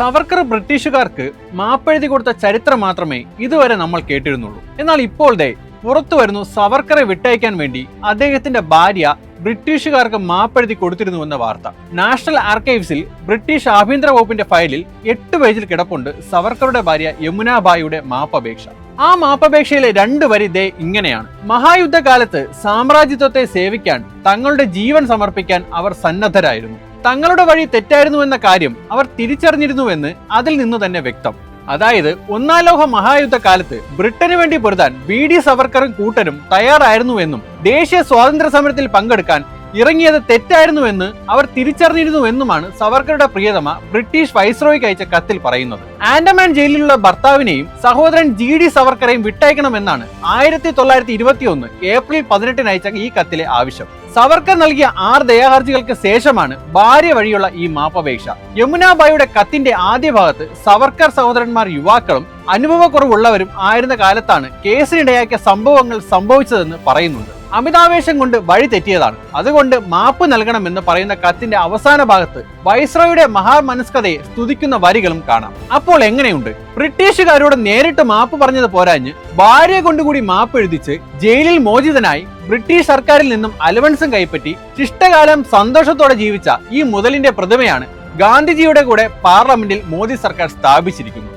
സവർക്കർ ബ്രിട്ടീഷുകാർക്ക് മാപ്പെഴുതി കൊടുത്ത ചരിത്രം മാത്രമേ ഇതുവരെ നമ്മൾ കേട്ടിരുന്നുള്ളൂ. എന്നാൽ ഇപ്പോൾ പുറത്തു വരുന്നു സവർക്കറെ വിട്ടയക്കാൻ വേണ്ടി അദ്ദേഹത്തിന്റെ ഭാര്യ ബ്രിട്ടീഷുകാർക്ക് മാപ്പെഴുതി കൊടുത്തിരുന്നുവെന്ന വാർത്ത. നാഷണൽ ആർക്കൈവ്സിൽ ബ്രിട്ടീഷ് ആഭ്യന്തര വകുപ്പിന്റെ ഫയലിൽ 8 പേജിൽ കിടപ്പുണ്ട് സവർക്കറുടെ ഭാര്യ യമുനാബായിയുടെ മാപ്പപേക്ഷ. ആ മാപ്പപേക്ഷയിലെ 2 വരി ഇങ്ങനെയാണ്: മഹായുദ്ധകാലത്ത് സാമ്രാജ്യത്വത്തെ സേവിക്കാൻ തങ്ങളുടെ ജീവൻ സമർപ്പിക്കാൻ അവർ സന്നദ്ധരായിരുന്നു. തങ്ങളുടെ വഴി തെറ്റായിരുന്നുവെന്ന കാര്യം അവർ തിരിച്ചറിഞ്ഞിരുന്നുവെന്ന് അതിൽ നിന്നു തന്നെ വ്യക്തം. അതായത് 1-ാം ലോക മഹായുദ്ധകാലത്ത് ബ്രിട്ടന് വേണ്ടി പൊരുതാൻ BD സവർക്കറും കൂട്ടരും തയ്യാറായിരുന്നുവെന്നും ദേശീയ സ്വാതന്ത്ര്യ സമരത്തിൽ പങ്കെടുക്കാൻ ഇറങ്ങിയത് തെറ്റായിരുന്നുവെന്ന് അവർ തിരിച്ചറിഞ്ഞിരുന്നുവെന്നുമാണ് സവർക്കറുടെ പ്രിയതമ ബ്രിട്ടീഷ് വൈസ്രോയ്ക്ക് അയച്ച കത്തിൽ പറയുന്നത്. ആൻഡമാൻ ജയിലിലുള്ള ഭർത്താവിനെയും സഹോദരൻ GD സവർക്കറെയും വിട്ടയക്കണമെന്നാണ് 1921 ഏപ്രിൽ 18 അയച്ച ഈ കത്തിലെ ആവശ്യം. സവർക്കർ നൽകിയ 6 ദയാഹർജികൾക്ക് ശേഷമാണ് ഭാര്യ വഴിയുള്ള ഈ മാപ്പപേക്ഷ. യമുനാബായിയുടെ കത്തിന്റെ ആദ്യ ഭാഗത്ത് സവർക്കർ സഹോദരന്മാർ യുവാക്കളും അനുഭവക്കുറവുള്ളവരും ആയിരുന്ന കാലത്താണ് കേസിനിടയാക്കിയ സംഭവങ്ങൾ സംഭവിച്ചതെന്ന് പറയുന്നുണ്ട്. അമിതാവേശം കൊണ്ട് വഴി തെറ്റിയതാണ്, അതുകൊണ്ട് മാപ്പ് നൽകണമെന്ന് പറയുന്ന കത്തിന്റെ അവസാന ഭാഗത്ത് വൈസ്രോയുടെ മഹാമനസ്കതയെ സ്തുതിക്കുന്ന വരികളും കാണാം. അപ്പോൾ എങ്ങനെയുണ്ട്? ബ്രിട്ടീഷുകാരോട് നേരിട്ട് മാപ്പ് പറഞ്ഞത് പോരാഞ്ഞ് ഭാര്യയെ കൊണ്ടുകൂടി മാപ്പ് എഴുതിച്ച് ജയിലിൽ മോചിതനായി ബ്രിട്ടീഷ് സർക്കാരിൽ നിന്നും അലവൻസും കൈപ്പറ്റി ശിഷ്ടകാലം സന്തോഷത്തോടെ ജീവിച്ച ഈ മുതലിന്റെ പ്രതിമയാണ് ഗാന്ധിജിയുടെ കൂടെ പാർലമെന്റിൽ മോദി സർക്കാർ സ്ഥാപിച്ചിരിക്കുന്നത്.